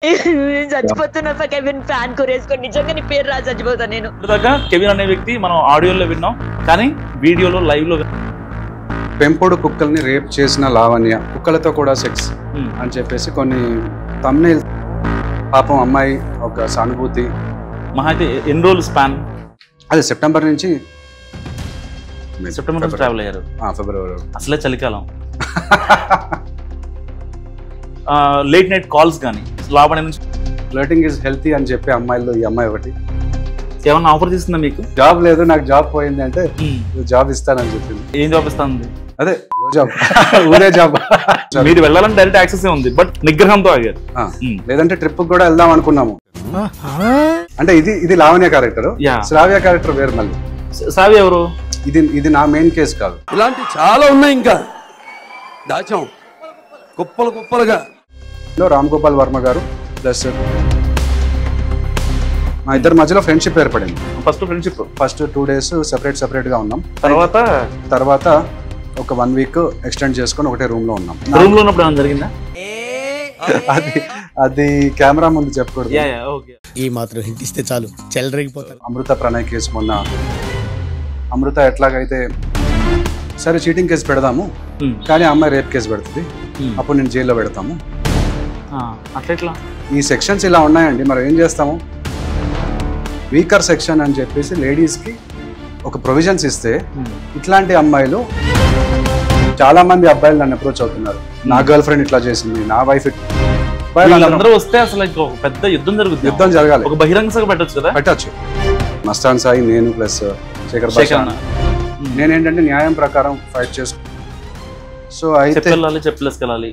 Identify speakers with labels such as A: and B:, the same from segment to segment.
A: చచ్చిపోతున్నా Kevin fan కొరేసుకొని నిజంగా నీ పేరు రాసి చచ్చిపోతా నేను.
B: ఇప్పటిదాకా కెవిన్ అనే వ్యక్తి మనం ఆడియోలో విన్నాం, కానీ వీడియోలో లైవ్ లో
C: పెంపుడు కుక్కల్ని రేప్ చేసిన లావణ్య, కుక్కలతో కూడా సెక్స్ అని చెప్పేసి కొన్ని తమ్నైల్. పాపం అమ్మాయి ఒక సానుభూతి.
B: మహా అయితే ఎన్ని రోజులు స్పాన్?
C: అదే సెప్టెంబర్ నుంచి
B: ట్రావెల్ అయ్యారు.
C: ఫిబ్రవరి
B: అసలే చలికాలం. లేట్ నైట్ కాల్స్ కానీ లాభం నుంచి
C: ఫ్లర్టింగ్ ఈజ్ హెల్తీ అని చెప్పి అమ్మాయిల్లో ఈ అమ్మాయి ఒకటి.
B: ఏమన్నా ఆఫర్ చేస్తుందా మీకు?
C: జాబ్ లేదు, నాకు జాబ్ పోయింది అంటే జాబ్ ఇస్తానని చెప్పింది.
B: ఏం జాబ్ ఇస్తాను?
C: అదే జాబ్, ఊరే జాబ్.
B: మీరు వెళ్ళాలని డైరెక్ట్ యాక్సెస్ ఉంది, బట్ నిగ్రహంతో ఆగారు.
C: లేదంటే ట్రిప్ కూడా వెళ్దాం అనుకున్నాము. అంటే ఇది లావణ్య క్యారెక్టర్, శ్రావ్య క్యారెక్టర్ వేరు. మళ్ళీ
B: శ్రావ్య ఎవరు?
C: ఇది నా మెయిన్ కేసు కాదు.
D: ఇలాంటి చాలా ఉన్నాయి, ఇంకా దాచాం కుప్పలు కుప్పలుగా.
C: రామ్ గోపాల్ వర్మ గారు ప్లస్ మా ఇద్దరి మధ్యలో ఫ్రెండ్షిప్ ఏర్పడింది. ఫస్ట్ 2 days సెపరేట్ గా ఉన్నాం. తర్వాత ఒక 1 week ఎక్స్టెండ్ చేసుకొని ఒకటే రూమ్ లో ఉన్నాం.
B: రూమ్ లో ఉన్నప్పుడు జరిగిందా?
C: అది కెమెరా ముందు చెప్పకూడదు.
E: ఈ మాత్రం హింట్ ఇస్తే చాలు చెలరేగిపోతారు.
C: అమృత ప్రణయ్ కేసు మొన్న. అమృత ఎట్లాగైతే సరే చీటింగ్ కేసు పెడదాము, కానీ అమ్మాయి రేప్ కేసు పెడుతుంది, అప్పుడు నేను జైల్లో పెడతాము.
B: అట్లా
C: ఈ సెక్షన్స్ ఇలా ఉన్నాయండి. మరి ఏం చేస్తాము? వీకర్ సెక్షన్ అని చెప్పేసి లేడీస్కి ఒక ప్రొవిజన్స్ ఇస్తే ఇట్లాంటి అమ్మాయిలు చాలా మంది అబ్బాయిలు నన్ను అప్రోచ్ అవుతున్నారు. నా గర్ల్ ఫ్రెండ్ ఇట్లా చేసింది, నా వైఫ్.
B: అందరూ వస్తే అసలు ఒక పెద్ద యుద్ధం జరగాలి. ఒక బహిరంగ సభ పెట్టచ్చు.
C: మస్తాన్ సాయి, నేను ప్లస్ శేఖర్ భాష. నేనేంటంటే న్యాయం ప్రకారం ఫైట్ చేసుకు. సో అయితే
B: చెప్పలేసుకెళ్ళాలి.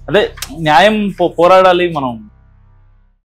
B: అదే న్యాయం పోరాడాలి మనం.